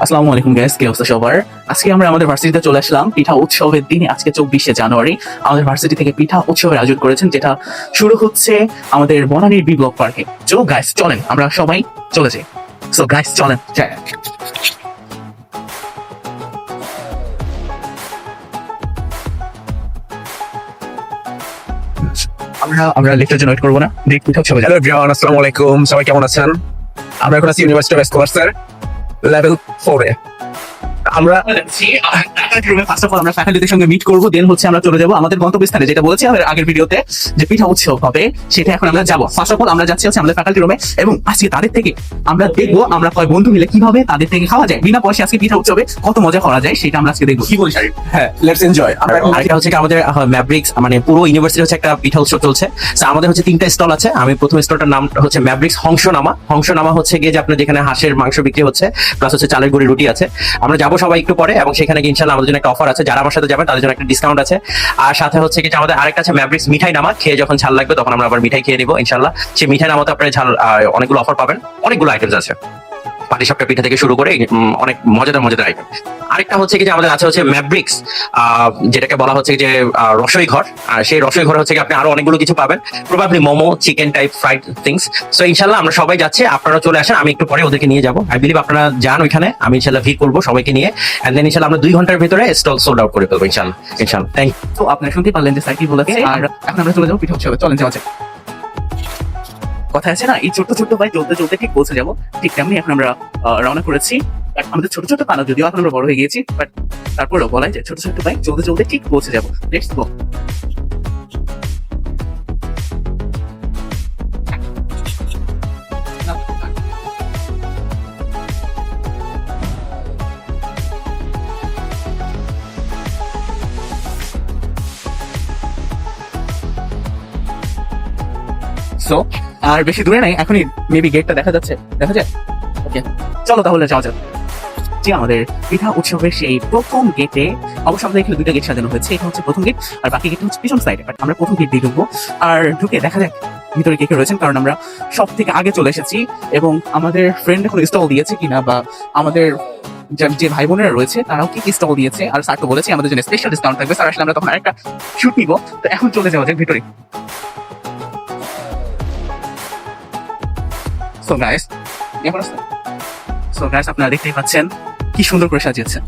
আসসালামু আলাইকুম গাইস, কি অবস্থা সবার? আজকে আমরা আমাদের ভার্সিটিতে চলে আসলাম পিঠা উৎসবের দিনে। আজকে 24শে জানুয়ারি আমাদের ভার্সিটি থেকে পিঠা উৎসবের আয়োজন করেছেন, যেটা শুরু হচ্ছে আমাদের বনানীর বি ব্লক পার্কে। চলো গাইস চলেন আমরা সবাই চলে যাই। সো গাইস চলেন যাই। আমরা লেকচার জন্য ওয়েট করবো না, ডিরেক্ট পিঠা উৎসবে যাই। হ্যালো এভরিওয়ান, আসসালামু আলাইকুম। সবাই কেমন আছেন? আমরা এখন আছি ইউনিভার্সিটি অফ স্কলার্সের লেভেল 4 এ। আমরা ফার্স্ট অফ অল আমরা ফ্যাকাল্টিদের সঙ্গে মিট করবো, দেন হচ্ছে আমরা চলে যাবো আমাদের গন্তব্যস্থানে, যেটা বলেছি আমাদের আগের ভিডিওতে যে পিঠা উৎসব হবে, সেটা এখন আমরা যাবো। ফার্স্ট অফ অল আমরা যাচ্ছি হচ্ছে আমাদের ফ্যাকাল্টি রুমে, এবং আজকে তাদের থেকে আমরা দেখবো আমরা কয় বন্ধু মিলে কিভাবে তাদের থেকে খাওয়া যায় বিনা পয়সা আজকে পিঠা উৎসবে কত মজা করা যায়, সেটা আমরা আজকে দেখবো। কি বলিস? হ্যাঁ, লেটস এনজয়। আরেকটা হচ্ছে কি আমাদের ম্যাভরিক্স, মানে পুরো ইউনিভার্সিটি হচ্ছে একটা পিঠা উৎসব চলছে। তো আমাদের হচ্ছে 3টা স্টল আছে। আমি প্রথম স্টলটার নাম হচ্ছে ম্যাভরিক্স হংসনামা। হংসনামা হচ্ছে গিয়ে যে আপনার যেখানে হাঁসের মাংস বিক্রি হচ্ছে, প্লাস হচ্ছে চালের গুঁড়ি রুটি আছে। আমরা যাবো সবাই একটু পরে, এবং সেখানে গিয়ে ইনশাআল্লাহ আমাদের জন্য একটা অফার আছে, যারা আমার সাথে যাবেন তাদের জন্য একটা ডিসকাউন্ট আছে। আর সাথে হচ্ছে কি যে আমাদের আরেকটা আছে ম্যাভরিক্স মিঠাই নামা। খেয়ে যখন ঝাল লাগবে তখন আমরা আবার মিঠাই খেয়ে নিবো ইনশাআল্লাহ। সেই মিঠাই নামাতে আপনার ঝাল অনেকগুলো অফার পাবেন, অনেকগুলো আইটেমস আছে, পাটিসাপটা পিঠা থেকে শুরু করে অনেক মজাদার আইটেম। আরেকটা হচ্ছে কি যে আমাদের আছে হচ্ছে ম্যাভরিক্স, যেটাকে বলা হচ্ছে যে রসই ঘর। আর সেই রসই ঘরে হচ্ছে কি আপনি আরো অনেকগুলো কিছু পাবেন, probably momo, chicken type fried things. So ইনশাল্লাহ আমরা সবাই যাচ্ছি, আপনারা চলে আসেন, আমি একটু পরে ওদেরকে নিয়ে যাবো। আই বিলিভ আপনারা যান ওইখানে, আমি ইনশাল্লাহ ভিড় করবো সবাইকে নিয়ে, এন্ড দেন ইনশাল্লাহ আমরা 2 ঘন্টার ভিতরে স্টল সোল্ড আউট করে ফেলবো ইনশাল্লাহ। Thank you. তো আপনারা শুনতে পারলেন যে সাইকি বলেছে, আর এখন আমরা চলে যাবো পিঠা উৎসবে। চলেন যাওয়া যাক। কথা আছে না, এই ছোট্ট ছোট্ট ভাই চলতে চলতে ঠিক পৌঁছে যাবো, ঠিক তেমনি এখন আমরা রওনা করেছি। বাট আমাদের ছোট ছোট পানা, যদিও এখন আমরা বড় হয়ে গিয়েছি, বাট তারপরেও বলাই যে ছোট ছোট ভাই চলতে চলতে ঠিক পৌঁছে যাবো। Let's go. সো আর বেশি দূরে নাই, এখনই মেবি গেটটা দেখা যাচ্ছে, দেখা যায়। ওকে, চলো তাহলে যাওয়া যাক। জি, আমাদের পিঠা উৎসবের সেই প্রথম গেটে অবশ্য আমাদের এখানে 2টা গেট সাজানো হয়েছে। এটা হচ্ছে প্রথম গেট, আর বাকি গেট হচ্ছে পিছন সাইডে। বাট আমরা প্রথম গেট দিয়ে ঢুকবো, আর ঢুকে দেখা যাক ভিতরে কে কে রয়েছেন, কারণ আমরা সব থেকে আগে চলে এসেছি। এবং আমাদের ফ্রেন্ড এখন স্টল দিয়েছে কিনা, বা আমাদের যে ভাই বোনেরা রয়েছে তারাও কি স্টল দিয়েছে। আর স্যার তো বলেছে আমাদের জন্য স্পেশাল ডিসকাউন্ট থাকবে। স্যার আসলে আমরা তখন আরেকটা শুট নিবো। তো এখন চলে যাওয়া যাক ভিতরে। সো গাইস, আপনারা দেখতেই পাচ্ছেন কি সুন্দর করে সাজিয়েছেন।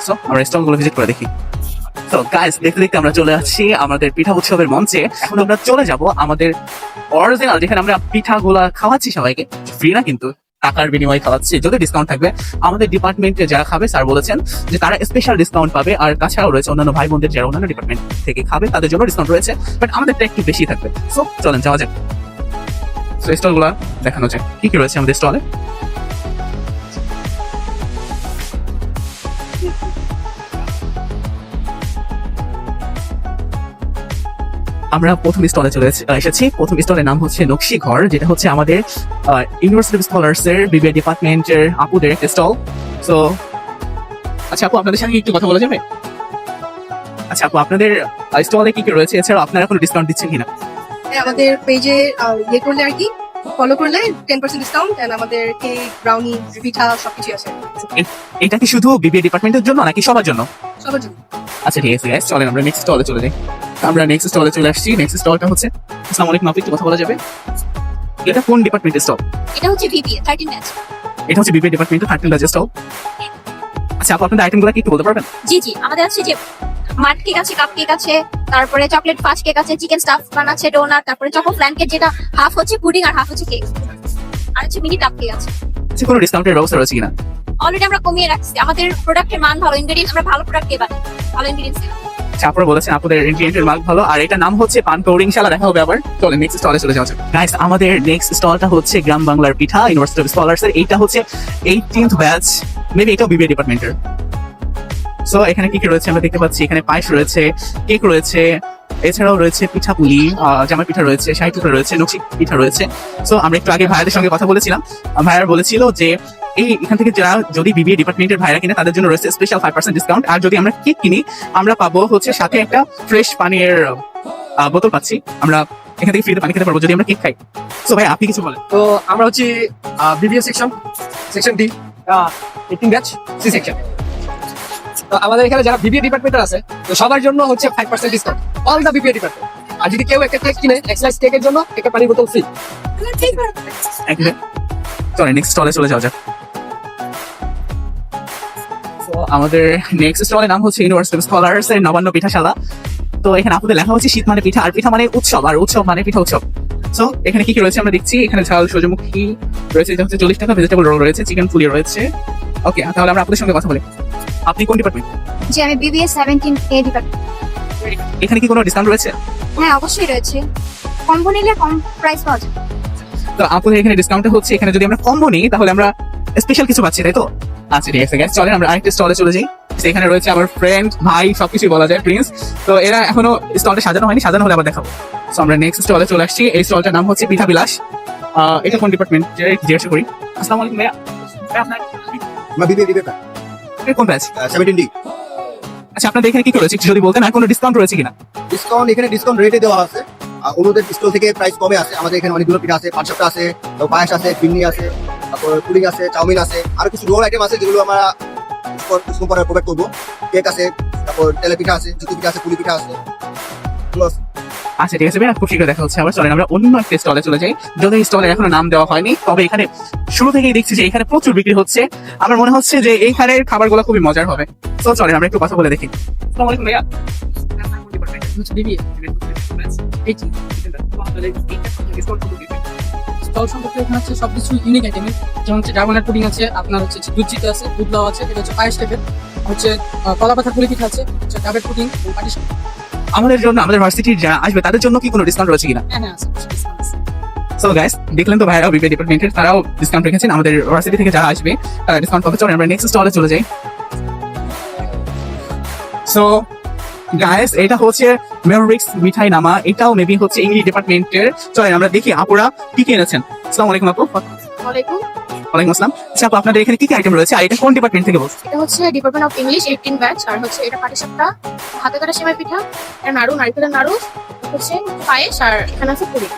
সো আমরা স্টলগুলো ভিজিট করে দেখি। তো গাইস, দেখতে দেখতে আমরা চলে আসছি আমাদের পিঠা উৎসবের মঞ্চে। এখন আমরা চলে যাব আমাদের অরিজিনাল, যেখানে আমরা পিঠাগুলা খাওয়াচ্ছি সবাইকে ফ্রি না, কিন্তু টাকার বিনিময়ে খাওয়াচ্ছি, যদি ডিসকাউন্ট থাকবে। আমাদের ডিপার্টমেন্টে যারা খাবে স্যার বলেছেন যে তারা স্পেশাল ডিসকাউন্ট পাবে, আর তাছাড়াও রয়েছে অন্যান্য ভাই বোনদের যারা অন্যান্য ডিপার্টমেন্ট থেকে খাবে তাদের জন্য ডিসকাউন্ট রয়েছে, বাট আমাদেরটা একটু বেশি থাকবে। সো চলেন যাওয়া যাক। সো স্টলগুলা দেখানো যায় কি কি রয়েছে আমাদের স্টলে। আমরা প্রথম স্টলে চলে এসেছি। প্রথম স্টলের নাম হচ্ছে নকশি ঘর, যেটা হচ্ছে আমাদের ইউনিভার্সিটি স্কলার্স এর বিবিএ ডিপার্টমেন্টের আপুদের একটা স্টল। সো আচ্ছা আপু, আপনাদের সঙ্গে একটু কথা বলা যাবে? আচ্ছা আপু, আপনাদের স্টলে কি কি রয়েছে, এছাড়া আপনারা কোনো ডিসকাউন্ট দিচ্ছেন কিনা? আমাদের পেজে ইয়ে করলে আর কি ফলো করলে 10% ডিসকাউন্ট, এন্ড আমাদের কেক, ব্রাউনি, পিঠা সবকিছু আছে। এটা কি শুধু বিবিএ ডিপার্টমেন্টের জন্য নাকি সবার জন্য? সবার জন্য। আচ্ছা ঠিক আছে গাইস, চলেন আমরা নেক্সট স্টলে চলে যাই। আমরা নেক্সট স্টলে চলে আসছি। নেক্সট স্টলটা হচ্ছে, আসসালামু আলাইকুম আপু, একটু কথা বলা যাবে? এটা কোন ডিপার্টমেন্টের স্টল? এটা হচ্ছে বিবিএ 13 ব্যাচ। এটা হচ্ছে বিবিএ ডিপার্টমেন্টের 13 ব্যাচের স্টল। আচ্ছা আপু, আপনাদের আইটেমগুলো কি একটু বলতে পারবেন? জি আমাদের আছে যে মাড কেক আছে, কাপ কেক আছে, তারপরে চকলেট ফাজ কেক আছে, চিকেন স্টাফ বান আছে, ডোনাট, তারপরে চকো ফ্ল্যান কেক, যেটা হাফ হচ্ছে পুডিং আর হাফ হচ্ছে কেক, আর হচ্ছে মিনি কাপ কেক আছে। আচ্ছা, কোনো ডিসকাউন্টের ব্যবস্থা রয়েছে কিনা? অলরেডি আমরা কমিয়ে রাখছি, আমাদের প্রোডাক্টের মান ভালো, ইনগ্রেডিয়েন্টস আমরা ভালো প্রোডাক্ট দিয়ে বানাই, ভালো ইনগ্রেডিয়েন্টস। আচ্ছা, আপনারা বলেছেন আপনাদের ইনগ্রেডিয়েন্টের মান ভালো, আর এটা নাম হচ্ছে পানকৌড়ি। ইনশাআল্লাহ দেখা হবে আবার। চলেন নেক্সট স্টলে চলে যাওয়া যাক। গাইস, আমাদের নেক্সট স্টলটা হচ্ছে গ্রাম বাংলার পিঠা, ইউনিভার্সিটি অফ স্কলার্স এর। এইটা হচ্ছে 18th ব্যাচ, মেবি এটাও বিবিএ ডিপার্টমেন্টের। সো এখানে কি কি রয়েছে আমরা দেখতে পাচ্ছি। এখানে পায়েস রয়েছে, কেক রয়েছে, এছাড়াও রয়েছে পিঠাপুলি, জামাই পিঠা রয়েছে, শাহী টুকরা রয়েছে, নকশি পিঠা রয়েছে। সো আমরা একটু আগে ভাইয়াদের সঙ্গে কথা বলেছিলাম। ভাইয়ার বলেছিল যে এখান থেকে যারা যদি বিবিএ ডিপার্টমেন্টের ভাইরা কিনে তাদের জন্য রয়েছে স্পেশাল 5% ডিসকাউন্ট। আর যদি আমরা কেক কিনি আমরা পাবো হচ্ছে সাথে একটা ফ্রেশ পানির বোতল পাচ্ছি। আমরা এখান থেকে ফ্রিতে পানি খেতে পারবো যদি আমরা কেক খাই। সো ভাই আপনি কিছু বলেন। তো আমরা হচ্ছে BBA section D. 18 batch C section. তো আমাদের এখানে যারা বিবিএ ডিপার্টমেন্টের আছে তো সবার জন্য হচ্ছে 5% discount all the BBA department. আর যদি কেউ একটা কেক কিনে এক্সলাইজ কেকের জন্য একটা পানির বোতল ফ্রি। চলে নেক্সট স্টলে চলে যাওয়া যাক। তো আমাদের নেক্সট স্টলের নাম হচ্ছে ইউনিভার্সিটি স্কলার্স এর নবান্ন পিঠাশালা। তো এখানে আপনাদের লেখা হচ্ছে শীত মানে পিঠা, আর পিঠা মানে উৎসব, আর উৎসব মানে পিঠা উৎসব। সো এখানে কি কি রয়েছে আমরা দেখছি, এখানে ঝাল সূর্যমুখী রয়েছে, এটা হচ্ছে 40 টাকা, ভেজিটেবল রোল রয়েছে, চিকেন ফুলি রয়েছে। ওকে, তাহলে আমরা আপনাদের সঙ্গে কথা বলি। আপনি কোন ডিপার্টমেন্ট? যে আমি বিবিএ 17A ডিপার্টমেন্ট। এখানে কি কোনো ডিসকাউন্ট রয়েছে? হ্যাঁ অবশ্যই রয়েছে, কম্বো নিলে কম প্রাইস পাওয়া যায়। তো আপনাদের এখানে ডিসকাউন্ট হচ্ছে, এখানে যদি আমরা কম্বো নিই তাহলে আমরা স্পেশাল কিছু পাচ্ছি, তাই তো? আচ্ছা ঠিক আছে, চলেন আমরা আরেকটা স্টলে চলে যাই। সেখানে রয়েছে আমার ফ্রেন্ড, ভাই, সবকিছু বলা যায়, প্রিন্স। তো এরা এখনো স্টলটা সাজানো হয়নি, সাজানো হলে আবার দেখাবো। তো আমরা নেক্সট স্টলে চলে আসছি। এই স্টলটার নাম হচ্ছে পিঠা বিলাস। এটা কোন ডিপার্টমেন্ট জিজ্ঞাসা করি? আসসালামু আলাইকুম ভাইয়া। ভাইয়া, আপনার আমরা বিবিএ ডিবেটা কোন ব্যাচ? 17D। আচ্ছা, আপনাদের এখানে কি কি রয়েছে একটু যদি বলতেন, আর কোনো ডিসকাউন্ট রয়েছে কিনা? ডিসকাউন্ট এখানে ডিসকাউন্ট রেটে দেওয়া আছে। অন্যদের স্টল থেকে প্রাইস কমে আছে। আমাদের এখানে অনেকগুলো পিঠা আছে, পাঁচসাপটা আছে, তারপর পায়েস আছে, ফিরনি আছে, তারপর পুডিং আছে, চাউমিন আছে, আরো কিছু রোল আইটেম আছে যেগুলো আমরা পরে প্রোভাইড করবো। কেক আছে, তারপর তেলে পিঠা আছে, জুতি পিঠা আছে, পুলি পিঠা আছে, এগুলো আছে। আচ্ছা ঠিক আছে ভাইয়া, খুব শীঘ্র দেখা হচ্ছে আবার। চলেন আমরা অন্য একটা স্টলে চলে যাই, যদি স্টলে এখনো নাম দেওয়া হয়নি, তবে এখানে শুরু থেকেই দেখছি যে এখানে প্রচুর বিক্রি হচ্ছে। আমার মনে হচ্ছে যে এইখানের খাবারগুলো খুবই মজার হবে। তো চলেন আমরা একটু কথা বলে দেখি। আসসালামু আলাইকুম ভাইয়া। বিবিএ স্টল সম্পর্কে এখানে হচ্ছে সবকিছু ইউনিক আইটেম, যেমন হচ্ছে ডায়মন্ড পুডিং আছে, আপনার হচ্ছে দুধ চিতে আছে, দুধ লাউ আছে, এটা হচ্ছে পায়েস টাইপের, হচ্ছে কলা পাতা পুলি পিঠা আছে, হচ্ছে ডাবের পুডিং, পাটি সাপটা। আমাদের জন্য, আমাদের ভার্সিটির যারা আসবে তাদের জন্য কি কোনো ডিসকাউন্ট রয়েছে কিনা? হ্যাঁ আছে, ডিসকাউন্ট আছে। সো গাইস, দেখলেন তো ভাইরা বিবিএ ডিপার্টমেন্টের, তারাও ডিসকাউন্ট রেখেছেন। আমাদের ভার্সিটি থেকে যারা আসবে তারা ডিসকাউন্ট পাবে। চলেন আমরা নেক্সট স্টলে চলে যাই। সো গাইস, এটা হচ্ছে মেমরিক্স মিঠাই নামা, এটাও মেবি হচ্ছে ইংলিশ ডিপার্টমেন্টের। চলেন আমরা দেখি আপুরা কি কি এনেছেন। আসসালামু আলাইকুম আপু। ওয়ালাইকুম। ওয়ালাইকুম আসসালাম। আচ্ছা আপু, আপনাদের এখানে কি কি আইটেম রয়েছে, আর এটা কোন ডিপার্টমেন্ট থেকে বলছেন? এটা হচ্ছে ডিপার্টমেন্ট অফ ইংলিশ 18 ব্যাচ। আর হচ্ছে এটা পাটিসাপটা, হাতে কাটা সেমাই পিঠা, এটা নাড়ু, নারকেলের নাড়ু, হচ্ছে পায়েস, আর এখানে আছে পুরি।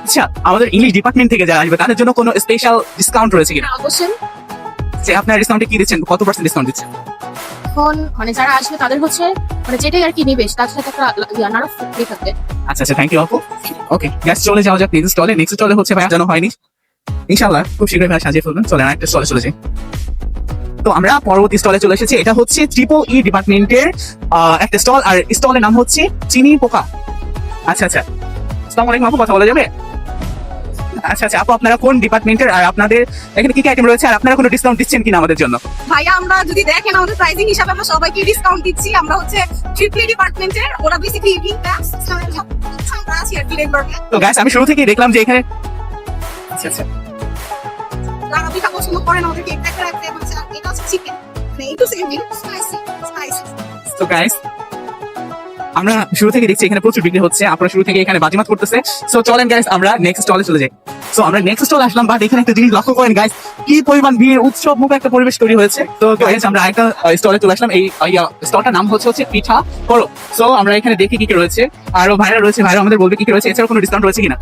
আচ্ছা, আমাদের ইংলিশ ডিপার্টমেন্ট থেকে যারা আসবে তাদের জন্য কোনো স্পেশাল ডিসকাউন্ট রয়েছে কিনা? অবশ্যই যে আপনার ডিসকাউন্টে কি দিচ্ছেন, কত % ডিসকাউন্ট দিচ্ছেন? এখন মানে যারা আসবে তাদের হচ্ছে মানে যেটাই আর কি নিবে তার সাথে একটা নাড়ু ফ্রি থাকবে। আচ্ছা আচ্ছা, থ্যাংক ইউ আপু। ওকে গ্যাস, চলে যাওয়া যাক নেক্সট স্টলে। নেক্সট স্টলে হচ্ছে ভাইয়া জানো হয়নি, ইনশাআল্লাহ খুব শীঘ্রই ভাই সাজিয়ে ফেলবেন। চলে আরেকটা স্টলে চলে যাই। তো আমরা পরবর্তী স্টলে চলে এসেছি। এটা হচ্ছে TEEE ডিপার্টমেন্টের একটা স্টল, আর স্টলের নাম হচ্ছে চিনি পোকা। আচ্ছা আচ্ছা, আসসালামু আলাইকুম আপু, কথা বলা যাবে? আচ্ছা আচ্ছা আপু, আপনারা কোন ডিপার্টমেন্টের, আর আপনাদের এখানে কি কি আইটেম রয়েছে, আর আপনারা কোনো ডিসকাউন্ট দিচ্ছেন কিনা আমাদের জন্য? ভাইয়া আমরা যদি দেখেন আমাদের প্রাইসিং হিসাবে আমরা সবাইকে ডিসকাউন্ট দিচ্ছি। আমরা হচ্ছে ট্রিপলি ডিপার্টমেন্টের, ওরা বেসিক্যালি ইভিনিং ব্যাচ আমরা আছি আর কি রেগুলার। তো গাইস, আমি শুরু থেকেই দেখলাম যে এখানে আচ্ছা আচ্ছা যারা পিঠা পছন্দ করেন আমাদের কেক একটা রাখতে হচ্ছে, আর এটা হচ্ছে চিকেন মানে একটু সেমি স্পাইসি স্পাইসি। তো গাইস, আমরা শুরু থেকে দেখছি এখানে প্রচুর বিক্রি হচ্ছে, আপনারা শুরু থেকে এখানে বাজিমাত করতেছে। সো চলেন গাইস আমরা নেক্সট স্টলে চলে যাই। সো আমরা নেক্সট স্টলে আসলাম, বাট এখানে একটা জিনিস লক্ষ্য করেন গাইস, কি পরিমাণ ভিড়, উৎসব মুখে একটা পরিবেশ তৈরি হয়েছে। তো গাইস, আমরা একটা স্টলে চলে আসলাম। এই স্টলটার নাম হচ্ছে পিঠা করো। সো আমরা এখানে দেখি কি কি রয়েছে, আরো ভাইরা রয়েছে, ভাইরা আমাদের বলবে কি কি রয়েছে। এছাড়া কোনো ডিসকাউন্ট রয়েছে কিনা?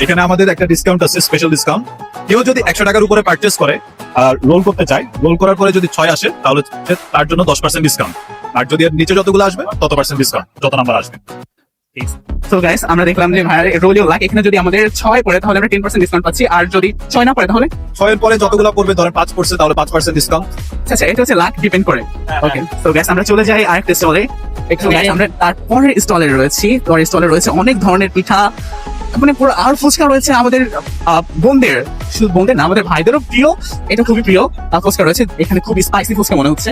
এখানে আমাদের একটা ডিসকাউন্ট আছে, স্পেশাল ডিসকাউন্ট। কেউ যদি 100 টাকার উপরে পারচেস করে আর রোল করতে চায়, রোল করার পরে যদি 6 আসে তাহলে তার জন্য 10% ডিসকাউন্ট। আর যদি এর নিচে যতগুলো আসবে তত % ডিসকাউন্ট, যত নাম্বার আসবে। তো গাইস, আমরা দেখলাম যে ভাইরা রোলিও লাখ, এখানে যদি আমাদের 6 পড়ে তাহলে আমরা 10% ডিসকাউন্ট পাচ্ছি, আর যদি 6 না পড়ে তাহলে 6 এর পরে যতগুলো পড়বে, ধরেন 5 পড়ছে তাহলে 5% ডিসকাউন্ট। আচ্ছা, এটা হচ্ছে লাখ ডিপেন্ড করে। ওকে, তো গাইস আমরা চলে যাই আরেকটা স্টলে। একটু গাইস, আমরা তারপরের স্টলে রয়েছি। তো স্টলে রয়েছে অনেক ধরনের পিঠা, মানে পুরো, আর ফুচকা রয়েছে আমাদের বোনদের, শুধু বোনদের না আমাদের ভাইদেরও প্রিয়, এটা খুবই প্রিয় ফুচকা রয়েছে এখানে, খুব স্পাইসি ফুচকা মনে হচ্ছে।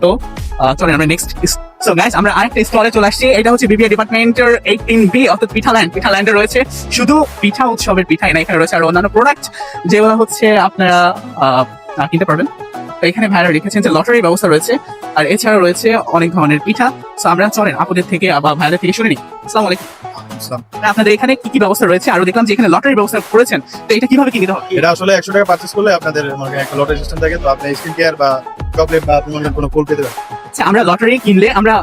তো চলেন আমরা নেক্সট। সো গাইস, আমরা আরেকটা স্টলে চলে আসছি। এটা হচ্ছে বিবিএ ডিপার্টমেন্টের 18B, অর্থাৎ পিঠাল্যান্ড। পিঠাল্যান্ডে রয়েছে শুধু পিঠা উৎসবের পিঠাই না, এখানে রয়েছে আর অন্যান্য প্রোডাক্ট যেগুলো হচ্ছে আপনারা কিনতে পারবেন। তো এখানে ভাইরা লিখেছেন যে লটারির ব্যবস্থা রয়েছে, আর এছাড়া রয়েছে অনেক ধরনের পিঠা। তো আমরা চলেন আপুদের থেকে বা ভাইদের থেকে শুনে নিই। আসসালামু আলাইকুম। আপনাদের এখানে কি কি ব্যবস্থা রয়েছে, আর দেখলাম যে এখানে লটারির ব্যবস্থা করেছেন, তো এটা কিভাবে কিনতে হবে? এটা আসলে 100 টাকা পারচেস করলে আপনাদের মানে একটা লটারি সিস্টেম থাকে, তো আপনি স্কিন কেয়ার বা চকলেট বা আপনাদের কোনো ফুল পেতে পারেন। আচ্ছা, আমরা লটারি কিনলে আমরা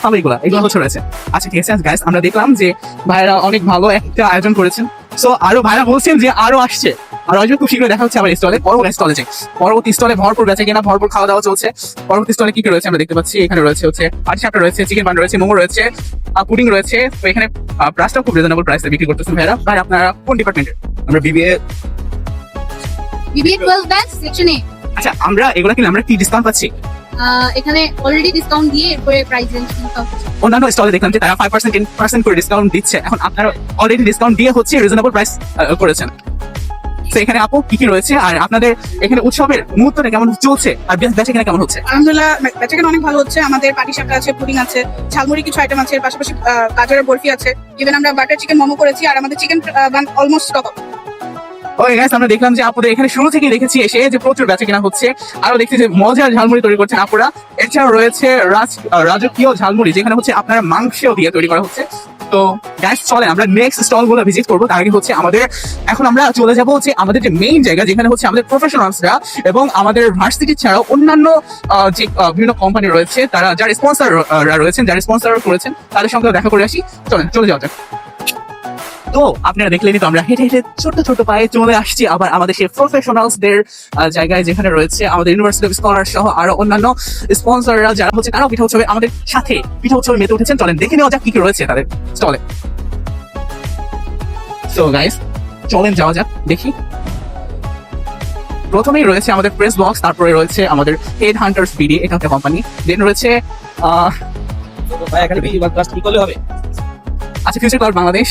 পাবো এগুলো হচ্ছে রয়েছে। আচ্ছা ঠিক আছে গাইস, আমরা দেখলাম যে ভাইরা অনেক ভালো একটা আয়োজন করেছেন। সো আরো ভাইরা বলছেন যে আরো আসছে। আর আসবে খুব শীঘ্রই দেখা হচ্ছে আমার স্টলে। পরবর্তী স্টলে ভরপুর বেচে কিনা, ভরপুর খাওয়া দাওয়া চলছে। পরবর্তী স্টলে কি কি রয়েছে আমরা দেখতে পাচ্ছি। এখানে রয়েছে হচ্ছে পাটিসাপটা রয়েছে, চিকেন বান রয়েছে, মোমো রয়েছে, পুডিং রয়েছে। তো এখানে প্রাইসটা খুব রিজনেবল প্রাইসে বিক্রি করতেছেন ভাইরা। ভাই আপনারা কোন ডিপার্টমেন্টের? আমরা বিবিএ বিবিএ 12 ব্যাচ সেকশন এ। আচ্ছা, আমরা এগুলা কিনলে আমরা কি ডিসকাউন্ট পাচ্ছি? এখানে অলরেডি ডিসকাউন্ট দিয়ে এরপরে প্রাইস রেঞ্জ কিন্তু অন্যান্য স্টলে দেখলাম যে তারা 5% 10% করে ডিসকাউন্ট দিচ্ছে। এখন আপনারা অলরেডি ডিসকাউন্ট দিয়ে হচ্ছে রিজনেবল প্রাইস করেছেন। তো এখানে আপু কি কি রয়েছে আর আপনাদের এখানে উৎসবের মুহূর্তটা কেমন চলছে আর বেচা কেনা কেমন হচ্ছে? আলহামদুলিল্লাহ বেচাকেনা অনেক ভালো হচ্ছে। আমাদের পাটিসাপটা আছে, পুডিং আছে, ঝালমুড়ি কিছু আইটেম আছে, এর পাশাপাশি গাজরের বরফি আছে, ইভেন আমরা বাটার চিকেন মোমো করেছি, আর আমাদের chicken bun almost stock out. Okay guys, আমরা দেখলাম যে আপুদের এখানে শুরু থেকেই দেখেছি এসে যে প্রচুর বেচা কেনা হচ্ছে। আরো দেখছি যে মজার ঝালমুড়ি তৈরি করছেন আপুরা। এছাড়াও রয়েছে রাজকীয় ঝালমুড়ি, যেখানে হচ্ছে আপনারা মাংস দিয়ে তৈরি করা হচ্ছে। তো গাইস চলেন আমরা নেক্সট স্টল গুলো ভিজিট করবো। তার আগে হচ্ছে আমাদের এখন আমরা চলে যাবো হচ্ছে আমাদের যে মেইন জায়গা, যেখানে হচ্ছে আমাদের প্রফেশনালসরা এবং আমাদের ভার্সিটি ছাড়াও অন্যান্য যে বিভিন্ন কোম্পানি রয়েছে, তারা যারা স্পন্সর রয়েছেন, যারা স্পন্সর করেছেন, তাদের সঙ্গে দেখা করে আসি। চলেন চলে যাওয়া যাক। তো আপনারা দেখলেনই তো আমরা হেঁটে হেঁটে ছোট ছোট পায়ে চলে আসছি আবার আমাদের সেই প্রফেশনালসদের জায়গায়, যেখানে রয়েছে আমাদের ইউনিভার্সিটি অফ স্কলার সহ আরো অন্যান্য স্পন্সররা যারা হচ্ছে, তারাও পিঠা উৎসবে আমাদের সাথে পিঠা উৎসবে মেতে উঠেছেন। চলেন দেখে নেওয়া যাক কি কি রয়েছে তাদের স্টলে। সো গাইস চলেন যাওয়া যাক দেখি। প্রথমেই রয়েছে আমাদের প্রেস বক্স, তারপরে রয়েছে আমাদের হেড হান্টার্স বিডি, এটা একটা কোম্পানি। দেন রয়েছে কি করলে হবে? আচ্ছা ফিউচার ক্লাউড বাংলাদেশ।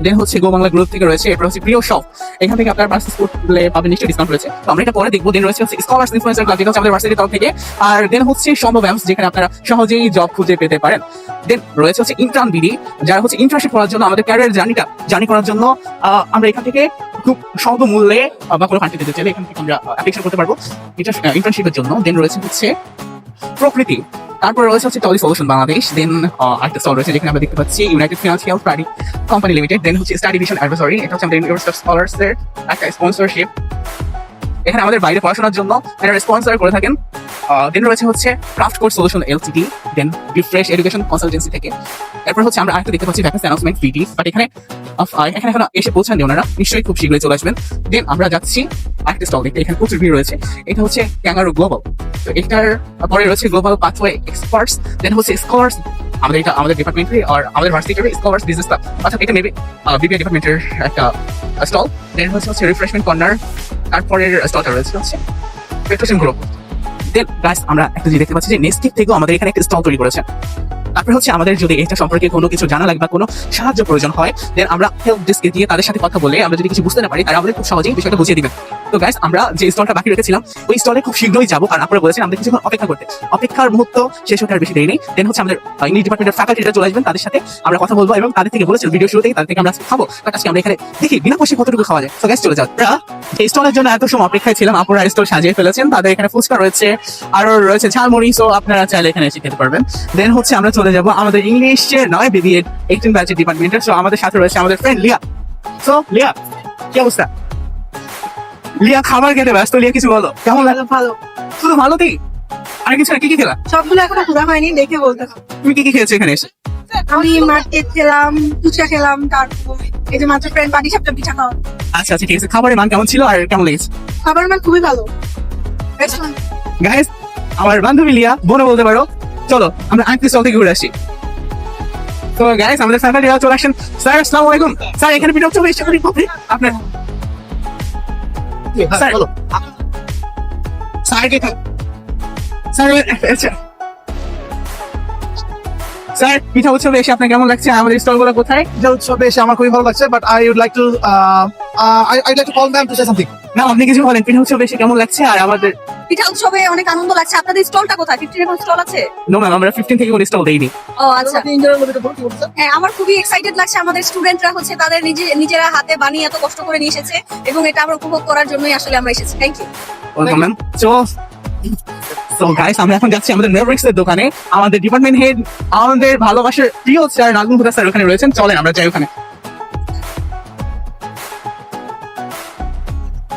দেন হচ্ছে গো বাংলা গ্রুপ থেকে রয়েছে, এরপর হচ্ছে প্রিয় শপ, এখান থেকে আপনার পার্সেস করলে পাবেন নিশ্চয়ই ডিসকাউন্ট রয়েছে। তো আমরা এটা পরে দেখবো। দেন রয়েছে হচ্ছে স্কলার্স ইনফ্লুয়েন্সার ক্লাব, যেটা হচ্ছে আমাদের ভার্সিটির তরফ থেকে। আর দেন হচ্ছে সম্ভব অ্যাপস, যেখানে আপনারা সহজেই জব খুঁজে পেতে পারেন। দেন রয়েছে হচ্ছে ইন্টার্ন বিডি, যারা হচ্ছে ইন্টার্নশিপ করার জন্য আমাদের ক্যারিয়ার জার্নি করার জন্য আমরা এখান থেকে খুব স্বল্প মূল্যে বা কোনো কান্ট্রি দিতে চাইলে এখান থেকে আমরা অ্যাপ্লিকেশন করতে পারবো এটা ইন্টার্নশিপের জন্য। দেন রয়েছে হচ্ছে প্রকৃতি, তারপরে রয়েছে হচ্ছে টলি সলিউশন বাংলাদেশ। দেন আরেকটা স্টল রয়েছে যেখানে আমরা দেখতে পাচ্ছি United Financial Private Company Limited. Then হচ্ছে স্টাডি ভিশন অ্যাডভাইসরি, এটা হচ্ছে আমাদের ইউনিভার্সিটি অফ স্কলার্স এর একটা স্পন্সরশিপ। এখানে আমাদের বাইরে পড়াশোনার জন্য এরা স্পন্সর করে থাকেন। দেন রয়েছে হচ্ছে ক্রাফট কোর্স সলিউশন এলটিডি, দেন রিফ্রেশ এডুকেশন কনসালটেন্সি থেকে। এরপর হচ্ছে আমরা আরেকটা দেখতে পাচ্ছি ভ্যাকেন্সি অ্যানাউন্সমেন্ট ভিডি, বাট এখানে এখন এসে পৌঁছান ওনারা, নিশ্চয়ই খুব শীঘ্রই চলে আসবেন। দেন আমরা যাচ্ছি আরেকটা স্টল দেখতে, এখানে প্রচুর ভিড় রয়েছে। এটা হচ্ছে ক্যাঙ্গারু গ্লোবাল। তো এটার পরে রয়েছে গ্লোবাল পাথওয়ে এক্সপার্টস। দেন হচ্ছে স্কলার্স, আমাদের ডিপার্টমেন্টের আর আমাদের ভার্সিটির স্কলার্স বিজনেস ক্লাব, অর্থাৎ এটা মেবি বিবিএ ডিপার্টমেন্টের একটা স্টল। দেন হচ্ছে রিফ্রেশমেন্ট কর্নার, তারপরের স্টলটা রয়েছে হচ্ছে পেট্রোশন গ্রুপ। দেন গাইস আমরা একটা জিনিস দেখতে পাচ্ছি যে নেস্টিক থেকেও আমাদের এখানে একটা স্টল তৈরি করেছে। তারপরে হচ্ছে আমাদের যদি এটা সম্পর্কে কোনো কিছু জানা লাগবে বা কোনো সাহায্য প্রয়োজন হয়, দেন আমরা হেল্প ডেস্কে দিয়ে তাদের সাথে কথা বলে আমরা যদি কিছু বুঝতে না পারি, তারা আমাদের খুব সহজেই বিষয়টা বুঝিয়ে দিবেন। তো গাইস আমরা যে স্টলটা বাকি রেখেছিলাম ওই স্টলে খুব শীঘ্রই যাবো, কারণ আপনারা বলেছেন আমাদের কিছুক্ষণ অপেক্ষা করতে। অপেক্ষার মুহূর্ত শেষ হতে আর বেশি দেরি নেই। দেন হচ্ছে আমাদের ইংলিশ ডিপার্টমেন্টের ফ্যাকাল্টিরা চলে আসবেন, তাদের সাথে আমরা কথা বলবো এবং তাদের থেকে বলেছেন ভিডিও শুরু থেকে তাদের থেকে আমরা খাবো। বাট আজকে আমরা এখানে দেখি বিনা পয়সায় কতটুকু খাওয়া যায়। তো গাইস চলে যাও। এই স্টলের জন্য এত সময় অপেক্ষায় ছিলাম, আপনারা স্টল সাজিয়ে ফেলেছেন। তাদের এখানে ফুচকা রয়েছে, আরো রয়েছে ঝালমুড়ি, সো আপনারা চাইলে এখানে এসে খেতে পারবেন। দেন হচ্ছে আমরা চলে যাবো আমাদের ইংলিশের নয় বিবিএ 18 ব্যাচের ডিপার্টমেন্টের। সো আমাদের সাথে রয়েছে আমাদের ফ্রেন্ড লিয়া। সো লিয়া কি অবস্থা? লিয়া খাবার খেতে ব্যস্ত। লিয়া কিছু বলো, কেমন লাগে? ভালো, শুধু ভালো কি আর কিছু না? কি কি খেলা? সবগুলো এখনো ঘোরা হয়নি, দেখে বলতে হবে। তুমি কি কি খেয়েছো এখানে এসে? আমি মার্কেট খেলাম, ফুচকা খেলাম, তারপর এই যে মাত্র ফ্রেন্ড পাটিসাপটা পিঠা খাওয়া। আচ্ছা আচ্ছা ঠিক আছে। খাবারের মান কেমন ছিল আর কেমন লেগেছে? খাবার মান খুবই ভালো। গাইস আমার বান্ধবী লিয়া, বোনও বলতে পারো। চলো আমরা আরেকটি স্টল থেকে ঘুরে আসি। তো গাইস আমাদের ফ্যাকাল্টিরা চলে আসেন। স্যার আসসালামু আলাইকুম। স্যার এখানে পিঠা উৎসব এসে করি আপনার স্যার বলো। স্যার কে স্যার আচ্ছা স্যার পিঠা উৎসবে এসে আপনার কেমন লাগছে? আমাদের স্টলগুলো কোথায়? পিঠা উৎসবে এসে আমার খুবই ভালো লাগছে, but I would like to call them to say something. না আপনি কিছু বলেন, পিঠা উৎসবে এসে কেমন লাগছে? আর আমাদের পিঠা উৎসবে অনেক আনন্দ লাগছে। আপনাদের স্টলটা কোথায়? 15 এর স্টল আছে? নো ম্যাম, আমরা 15 থেকে কোনো স্টল দেইনি। ও আচ্ছা। হ্যাঁ, আমার খুবই এক্সাইটেড লাগছে। আমাদের স্টুডেন্টরা হচ্ছে তাদের নিজেরা হাতে বানিয়ে এত কষ্ট করে নিয়ে এসেছে এবং এটা আমরা উপভোগ করার জন্যই আসলে আমরা এসেছি। Thank you. Welcome ma'am. So guys আমরা এখন যাচ্ছি আমাদের মেভরিক্স এর দোকানে। আমাদের ডিপার্টমেন্ট হেড, আমাদের ভালোবাসার প্রিয় স্যার নাজমুল হুদা স্যার ওখানে রয়েছেন। চলেন আমরা যাই ওখানে।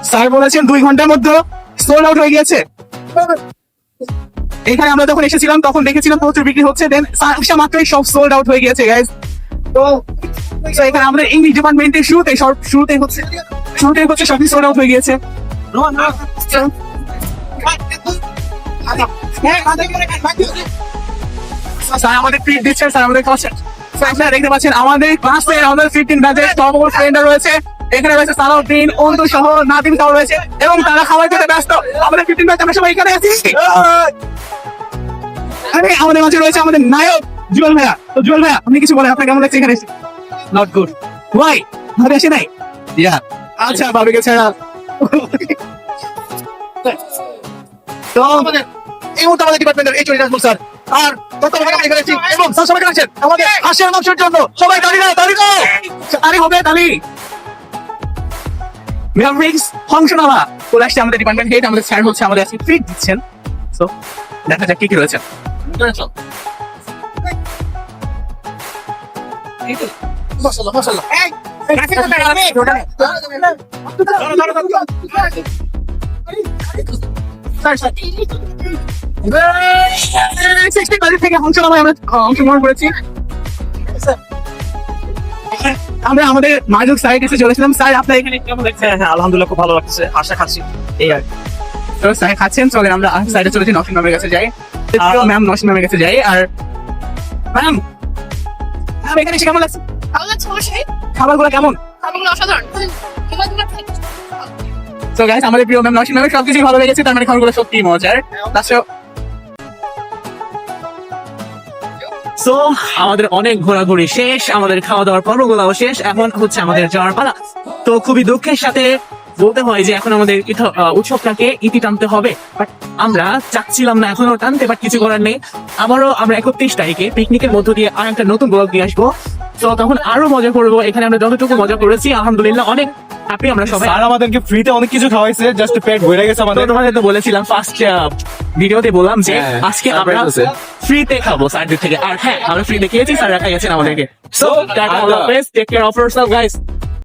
স্যার বলেছেন 2 ঘন্টার মধ্যে সোল্ড আউট হয়ে গিয়েছে। এখানে আমরা যখন এসেছিলাম তখন দেখেছিলাম প্রচুর বিক্রি হচ্ছে, দেন আসা মাত্রই সব সোল্ড আউট হয়ে গিয়েছে গাইস। তো এখানে আমাদের ইংলিশ ডিপার্টমেন্টের শুরুতে হচ্ছে শুরুতেই হচ্ছে সবকিছু সোল্ড আউট হয়ে গিয়েছে স্যার আমাদের ট্রিট দিচ্ছেন, স্যার আমাদের খাওয়াচ্ছেন। স্যার আপনারা দেখতে পাচ্ছেন আমাদের ক্লাসে আমাদের 15 ব্যাচের টপ ফ্রেন্ডরা রয়েছে। এখানে রয়েছে সালাউদ্দিন, অন্তু সহ নাদিম সহ রয়েছে এবং তারা খাবার খেতে ব্যস্ত। আমাদের 15 ব্যাচ আমরা সবাই এখানে আছি। আরে আমাদের মাঝে রয়েছে আমাদের নায়ক জুয়েল ভাইয়া। তো জুয়েল ভাইয়া আপনি কিছু বলেন, আপনার কেমন লাগছে এখানে এসে? Not good. ওয়াই? ভাবে আসে নাই? ইয়া আচ্ছা ভাবে গেছে না। তো আমাদের এই মুহূর্তে আমাদের ডিপার্টমেন্টের এইচওডি নাজমুল স্যার আর তত্ত্বাবধায়ক আমি এখানে আছি এবং স্যার সবাই আছেন আমাদের হাসির মানুষের জন্য সবাই তালি দাও, তালি দাও, তালি হবে তালি। ম্যাভরিক্স ফাংশনালা চলে আসছে আমাদের ডিপার্টমেন্ট হেড, আমাদের স্যার হচ্ছে আমাদের আজকে ট্রিট দিচ্ছেন। সো দেখা যাক কি কি রয়েছে। মাশাআল্লাহ মাশাআল্লাহ। এই অংশগ্রহণ করেছি। আমরা আমাদের মাদক সাইড এসে চলেছিলাম। স্যার আপনার এখানে কেমন লাগছে? হ্যাঁ আলহামদুলিল্লাহ খুব ভালো লাগছে, আশা খাচ্ছি এই আর কি। তো স্যার খাচ্ছেন, চলেন আমরা সাইডে চলেছি, নসিম ম্যামের কাছে যাই। ম্যাম নসিম ম্যামের কাছে যাই। আর ম্যাম এখানে এসে কেমন লাগছে? ভালো লাগছে অবশ্যই, খাবারগুলো কেমন? খাবারগুলো অসাধারণ। তো গাইস আমাদের প্রিয় ম্যাম নসিম ম্যামের সবকিছু ভালো লেগেছে, তার মানে খাবারগুলো সত্যি মজার। সো আমাদের অনেক ঘোরাঘুরি শেষ, আমাদের খাওয়া দাওয়ার পর্বগুলো শেষ, এখন হচ্ছে আমাদের যাওয়ার পালা। তো খুবই দুঃখের সাথে বলতে হয় যে এখন আমাদের উৎসবটাকে ইতি টানতে হবে, বাট আমরা চাচ্ছিলাম না এখনো টানতে, বাট কিছু করার নেই। আবারও আমরা 31 তারিখে পিকনিকের মধ্য দিয়ে আর একটা নতুন ব্লগ নিয়ে আসবো। তো তখন আরো মজা করবো। এখানে আমরা যতটুকু মজা করেছি আলহামদুলিল্লাহ অনেক হ্যাপি আমরা সবাই। স্যার আমাদেরকে ফ্রিতে অনেক কিছু খাওয়াইছে, জাস্ট পেট ভরে গেছে তো আমাদের। তোমাদের তো বলেছিলাম ফার্স্ট ভিডিওতে বললাম যে হ্যাঁ, আজকে আমরা surprise আছে। ফ্রিতে খাবো স্যারদের থেকে। আর হ্যাঁ আমরা ফ্রিতে খেয়েছি, স্যাররা খাইয়েছেন আমাদেরকে। সো টাটা, আল্লাহ হাফেজ, take care of yourself guys.